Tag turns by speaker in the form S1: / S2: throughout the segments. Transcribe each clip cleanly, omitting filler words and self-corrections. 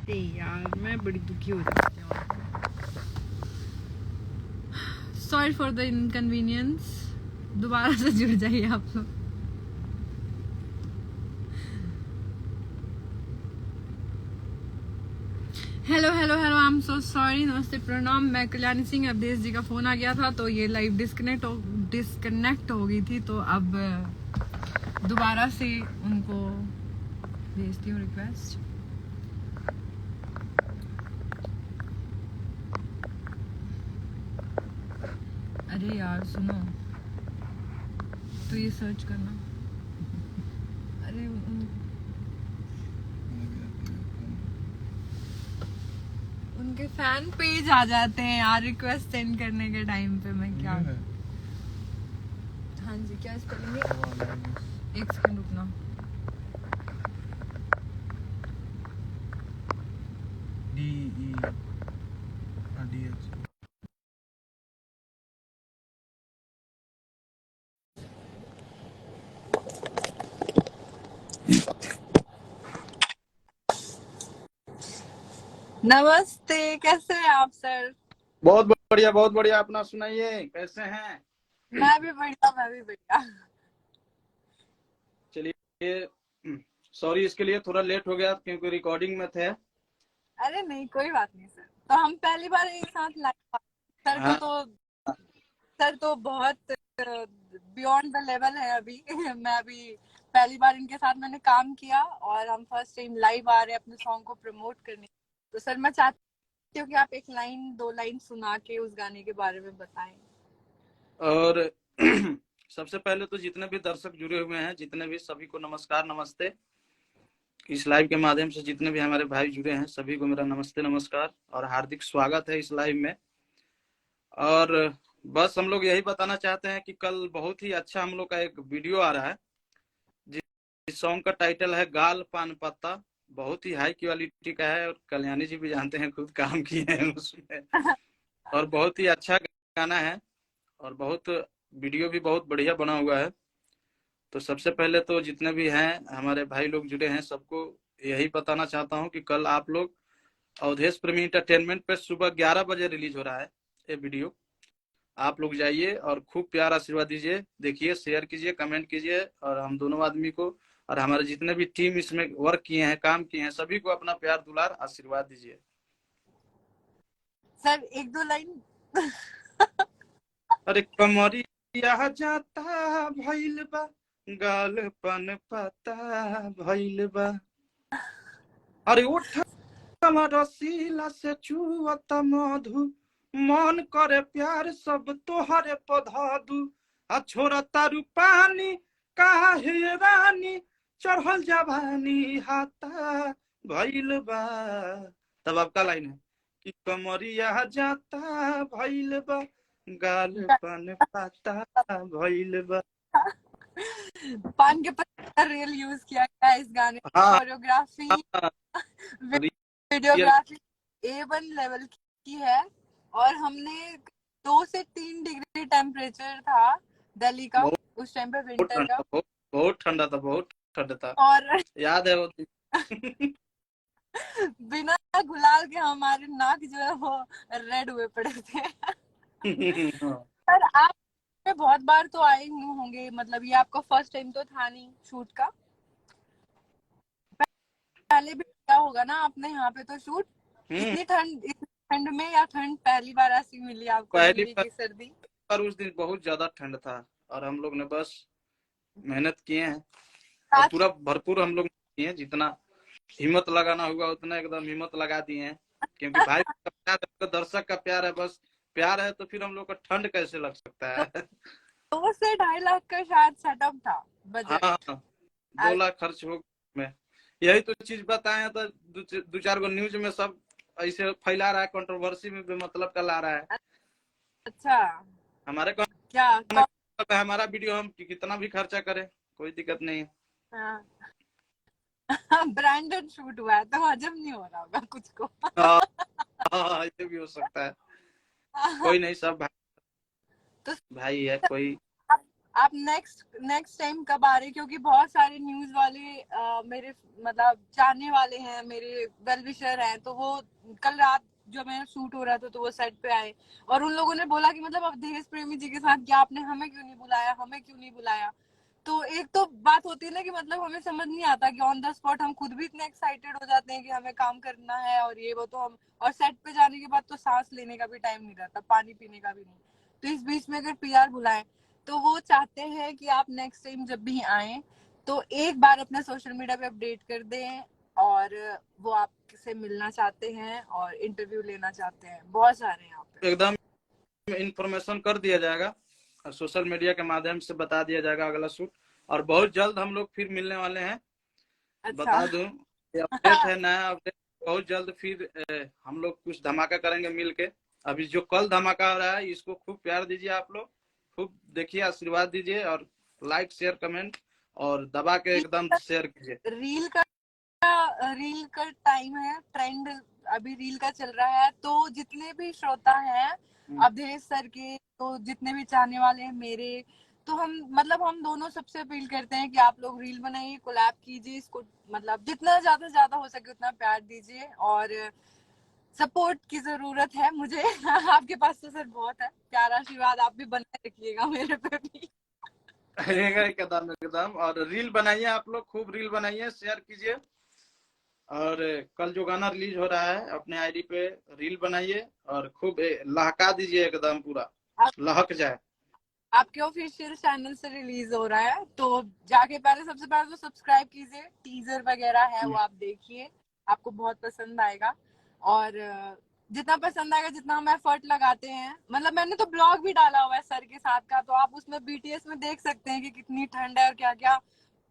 S1: यार मैं बड़ी दुखी हो जाती हूँ। Sorry for the inconvenience. दोबारा से जुड़ जाइए आप लोग। Hello hello hello, I am so sorry. नमस्ते, प्रणाम। मैं कल्याणी सिंह। अवधेश जी का फोन आ गया था तो ये लाइव डिस्कनेक्ट हो गई थी, तो अब दोबारा से उनको भेजती हूँ रिक्वेस्ट। अरे यार सुनो, तो ये सर्च करना। अरे उनके फैन पेज आ जाते हैं यार रिक्वेस्ट सेंड करने के टाइम पे। मैं क्या, हाँ जी, क्या स्पेलिंग है? एक सेकंड रुकना।
S2: DEDH।
S1: नमस्ते, कैसे हैं आप सर?
S2: बहुत बढ़िया। अपना सुनाइए, कैसे हैं?
S1: मैं भी बढ़िया।
S2: चलिए, सॉरी इसके लिए थोड़ा लेट हो गया क्योंकि रिकॉर्डिंग में थे।
S1: अरे नहीं, कोई बात नहीं सर। तो हम पहली बार एक साथ लाइव, सर को
S2: हाँ,
S1: तो सर तो बहुत बियॉन्ड द लेवल है अभी। मैं अभी पहली बार इनके साथ मैंने काम किया और हम फर्स्ट टाइम लाइव आ रहे हैं अपने सॉन्ग को प्रमोट करने। तो सर मैं चाहती हूँ कि आप एक लाइन दो लाइन सुना के उस गाने के बारे में बताएं।
S2: और सबसे पहले तो जितने भी दर्शक जुड़े हुए हैं, जितने भी, सभी को नमस्कार, नमस्ते। इस लाइव के माध्यम से जितने भी हमारे भाई जुड़े हैं सभी को मेरा नमस्ते, नमस्कार और हार्दिक स्वागत है इस लाइव में। और बस हम लोग यही बताना चाहते हैं कि कल बहुत ही अच्छा हम लोग का एक वीडियो आ रहा है। इस सॉन्ग का टाइटल है गाल पान पत्ता। बहुत ही हाई क्वालिटी का है और कल्याणी जी भी जानते हैं, खुद काम किए हैं उसमें। और बहुत ही अच्छा गाना है और बहुत वीडियो भी बहुत बढ़िया बना हुआ है। तो सबसे पहले तो जितने भी हैं हमारे भाई लोग जुड़े हैं सबको यही बताना चाहता हूँ कि कल आप लोग अवधेश प्रेमी इंटरटेनमेंट पे सुबह 11 बजे रिलीज हो रहा है ये वीडियो। आप लोग जाइए और खूब प्यार आशीर्वाद दीजिए, देखिए, शेयर कीजिए, कमेंट कीजिए और हम दोनों आदमी को और हमारे जितने भी टीम इसमें वर्क किए हैं, काम किए हैं, सभी को अपना प्यार दुलार आशीर्वाद दीजिए।
S1: सर एक दो लाइन।
S2: अरे कमरिया जाता भइल बा, गाल पन पता भइल बा, अरे उठ रसीला से चुअत मधु, मन करे प्यार सब तोहरे पधदू, आ छोरा तारू पानी काहे रानी, चढ़ल जवानी हाथा भइल बा। तब आपका लाइन है कि कमरिया जाता भइल बा, गाल पन पाता भइल बा।
S1: पान के पत्ते रियल यूज किया गया है इस गाने में।
S2: हाँ,
S1: कोरियोग्राफी,
S2: हाँ, रियल।
S1: वीडियोग्राफी A1 लेवल की है। और हमने 2 से 3 डिग्री टेम्परेचर था दिल्ली का
S2: बहुत
S1: उस टाइम पे,
S2: बहुत
S1: विंटर
S2: ठंडा,
S1: का।
S2: बहुत ठंडा था, बहुत ठंडा था,
S1: और
S2: याद है वो दिन।
S1: बिना गुलाल के हमारे नाक जो है वो रेड हुए पड़े थे। पर आप बहुत बार तो आए हुए होंगे, मतलब ये आपका फर्स्ट टाइम तो था नहीं शूट का? पहले भी किया होगा ना आपने यहाँ पे तो शूट? इतनी ठंड में, या ठंड पहली बार ऐसी मिली आपको
S2: पहली
S1: दिल्ली की सर्दी?
S2: बार उस दिन बहुत ज्यादा ठंड था और हम लोग ने बस मेहनत किए हैं और
S1: साथ
S2: पूरा भरपूर हम लोग किए हैं, जितना हिम्मत लगाना हुआ उतना एकदम हिम्मत लगा दिए हैं। क्योंकि भाई का प्यार है, तो दर्शक का प्यार है, बस प्यार है तो फिर हम लोग को ठंड कैसे लग सकता
S1: तो
S2: है।
S1: 2 से 2.5 लाख का शायद सेटअप था
S2: हाँ,
S1: बजट।
S2: 2 लाख खर्च हो में। यही तो चीज बताए हैं तो दो चार गो न्यूज में सब ऐसे फैला रहा है, कंट्रोवर्सी में बेमतलब का ला रहा है।
S1: अच्छा,
S2: हमारे
S1: क्या
S2: कहने का मतलब है हमारा वीडियो हम कितना भी खर्चा करें कोई दिक्कत नहीं है।
S1: ब्रांडेड शूट हुआ है तो हजम नहीं हो रहा होगा कुछ को।
S2: हाँ, हाँ, ये भी हो सकता है। कोई नहीं, सब भाई
S1: तो
S2: भाई है कोई।
S1: आप नेक्स्ट टाइम कब आ रहे, क्योंकि बहुत सारे न्यूज वाले मेरे मतलब जानने वाले हैं, मेरे वेल विशर हैं, तो वो कल रात जो मेरा शूट हो रहा था तो वो सेट पे आए और उन लोगों ने बोला कि मतलब अवधेश प्रेमी जी के साथ क्या आपने हमें क्यों नहीं बुलाया, हमें क्यों नहीं बुलाया। तो एक तो बात होती है ना कि मतलब हमें समझ नहीं आता कि ऑन द स्पॉट हम खुद भी इतने एक्साइटेड हो जाते हैं कि हमें काम करना है और ये वो, तो हम और सेट पे जाने के बाद तो सांस लेने का भी टाइम नहीं रहता, पानी पीने का भी नहीं। तो इस बीच में अगर पीआर बुलाएं तो वो चाहते हैं कि आप नेक्स्ट टाइम जब भी आए तो एक बार अपना सोशल मीडिया पे अपडेट कर दें और वो आपसे मिलना चाहते हैं और इंटरव्यू लेना चाहते हैं। बहुत सारे यहाँ पे
S2: एकदम इंफॉर्मेशन कर दिया जाएगा, सोशल मीडिया के माध्यम से बता दिया जाएगा अगला शूट, और बहुत जल्द हम लोग फिर मिलने वाले हैं।
S1: अच्छा।
S2: बता दूं, ये अपडेट है, नया अपडेट। बहुत जल्द फिर हम लोग कुछ धमाका करेंगे मिल के। अभी जो कल धमाका हो रहा है इसको खूब प्यार दीजिए आप लोग, खूब देखिए, आशीर्वाद दीजिए, और लाइक शेयर कमेंट और दबा के एकदम शेयर कीजिए।
S1: रील का रील का टाइम है, ट्रेंड अभी रील का चल रहा है, तो जितने भी श्रोता हैं अवधेश सर के, तो जितने भी चाहने वाले हैं मेरे, तो हम दोनों सबसे अपील करते हैं कि आप लोग रील बनाइए, कोलैब कीजिए इसको, मतलब जितना ज्यादा हो सके उतना प्यार दीजिए और सपोर्ट की जरूरत है मुझे। आपके पास तो सर बहुत है, प्यार आशीर्वाद आप भी बनाए रखिएगा मेरे पे भी।
S2: एकदम एकदम, और रील बनाइए आप लोग, खूब रील बनाइए, शेयर कीजिए, और कल जो गाना रिलीज हो रहा है अपने आईडी पे रील बनाइए और खूब लहका दीजिए, एकदम पूरा लहक जाए।
S1: आपके ऑफिशियल चैनल से रिलीज हो रहा है तो जाके पहले सबसे पहले तो सब्सक्राइब कीजिए, टीजर वगैरह है वो आप देखिए, आपको बहुत पसंद आएगा। और जितना पसंद आएगा, जितना हम एफर्ट लगाते हैं, मतलब मैंने तो ब्लॉग भी डाला हुआ है सर के साथ का, तो आप उसमें बीटीएस में देख सकते हैं कि कितनी ठंड है और क्या क्या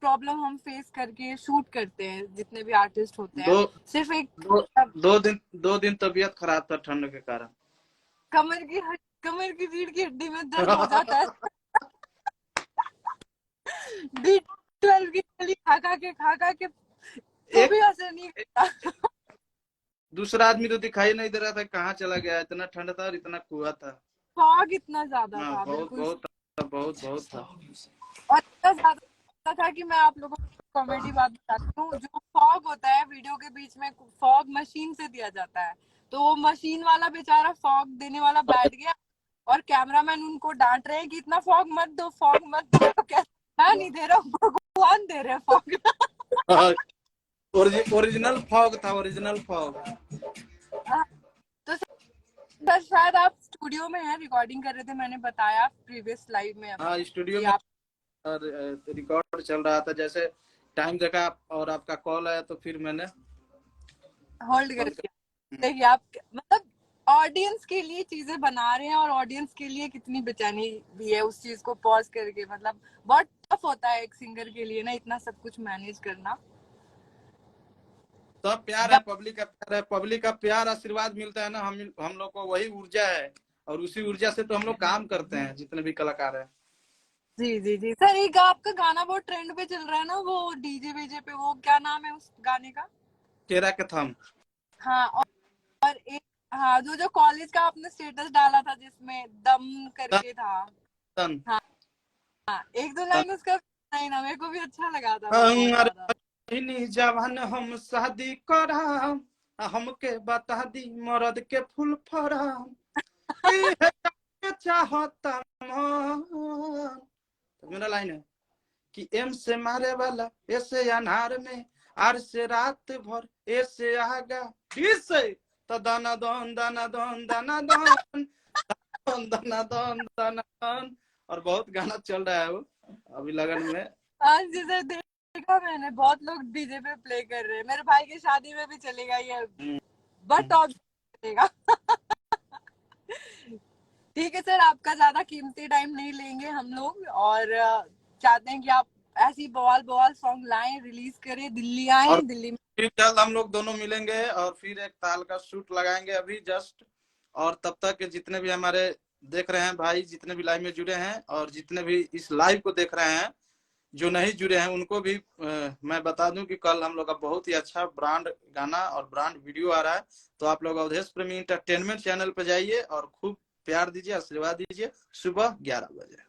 S1: प्रॉब्लम हम फेस करके शूट करते हैं जितने भी आर्टिस्ट होते हैं।
S2: दो
S1: सिर्फ एक
S2: दो दो दिन तबीयत खराब था ठंड के कारण।
S1: कमर की कमर की रीढ़ की हड्डी में दर्द हो जाता है। B12 की गोली खा खा के तो
S2: एक
S1: भी असर नहीं करता।
S2: दूसरा आदमी तो दिखाई नहीं दे रहा था, कहाँ चला गया, इतना ठंड था और इतना कुआ था।
S1: फॉग इतना ज्यादा
S2: हाँ,
S1: था,
S2: बहुत
S1: बिल्कुल।
S2: बहुत बहुत बहुत था।
S1: और इतना ज्यादा था कि मैं आप लोगों को कॉमेडी बात बताती हूँ, जो फॉग होता है वीडियो के बीच में, फॉग मशीन से दिया जाता है, तो वो मशीन वाला बेचारा फॉग देने वाला बैठ गया और कैमरामैन उनको डांट रहे हैं कि इतना फॉग मत दो, फॉग मत दो। तो क्या, मैं नहीं दे रहा हूँ, भगवान दे रहे हैं फॉग।
S2: ओरिजिनल फॉग था, ओरिजिनल फॉग।
S1: तो सर शायद आप स्टूडियो में हैं, रिकॉर्डिंग कर रहे थे, मैंने बताया प्रीवियस लाइव में
S2: हाँ,
S1: अपने
S2: स्टूडियो
S1: कि
S2: में
S1: आप
S2: रिकॉर्ड चल रहा था, जैसे टाइम देखा और आपका कॉल आया तो फिर मैंने
S1: होल्ड कर
S2: कॉल कर।
S1: दिया। देखिए आप मतलब ऑडियंस के लिए चीजें बना रहे हैं और ऑडियंस के लिए कितनी बेचैनी भी है उस चीज को पॉज करके, मतलब बहुत टफ होता है एक सिंगर के लिए ना इतना सब कुछ मैनेज करना।
S2: सब प्यार है, पब्लिक का प्यार है, पब्लिक का प्यार आशीर्वाद मिलता है ना, हम लोग को वही ऊर्जा है, और उसी ऊर्जा से तो हम लोग काम करते हैं जितने भी कलाकार हैं।
S1: जी जी जी सर, एक आपका गाना बहुत ट्रेंड पे चल रहा है ना, वो डीजे वीजे पे, वो क्या नाम है उस गाने का?
S2: केरा के थम।
S1: हाँ, और एक, हाँ, जो कॉलेज का आपने स्टेटस डाला था जिसमें दम
S2: तन
S1: करके था।
S2: तन
S1: हाँ हाँ, एक दो
S2: तन।
S1: लाइन उसका नहीं ना, मेरे को भी अच्छा लगा था वो बहुत ज्यादा।
S2: अरे जवान हम शादी कराम, हमके बता दी मर्द के फुल फराम, चाहता मन। तो मेरा लाइन है कि एम से मारे वाला ऐसे अनार में, आर से रात भर ऐसे आगा, से तो दाना दन दाना दन दाना दन दाना दन दाना दन। और बहुत गाना चल रहा है वो अभी लगन में।
S1: हाँ जी सर, देखा मैंने, बहुत लोग डीजे पे प्ले कर रहे हैं, मेरे भाई की शादी में भी चलेगा ये, बट ऑफ चलेगा। ठीक है सर, आपका ज्यादा कीमती टाइम नहीं लेंगे हम लोग, और चाहते हैं कि आप ऐसी बवाल बवाल सॉन्ग लाएं, रिलीज करें, दिल्ली आए,
S2: और
S1: दिल्ली में।
S2: फिर जल्द हम लोग दोनों मिलेंगे और फिर एक ताल का शूट लगाएंगे अभी जस्ट। और तब तक के जितने भी हमारे देख रहे हैं भाई, जितने भी लाइव में जुड़े हैं और जितने भी इस लाइव को देख रहे हैं, जो नहीं जुड़े हैं उनको भी मैं बता दूं कि कल हम लोग का बहुत ही अच्छा ब्रांड गाना और ब्रांड वीडियो आ रहा है। तो आप लोग अवधेश प्रेमी इंटरटेनमेंट चैनल पे जाइए और खूब प्यार दीजिए, आशीर्वाद दीजिए। सुबह 11 बजे।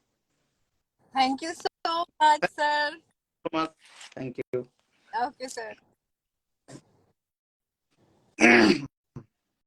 S1: Thank you so much, sir.
S2: Much, thank you.
S1: Okay, sir.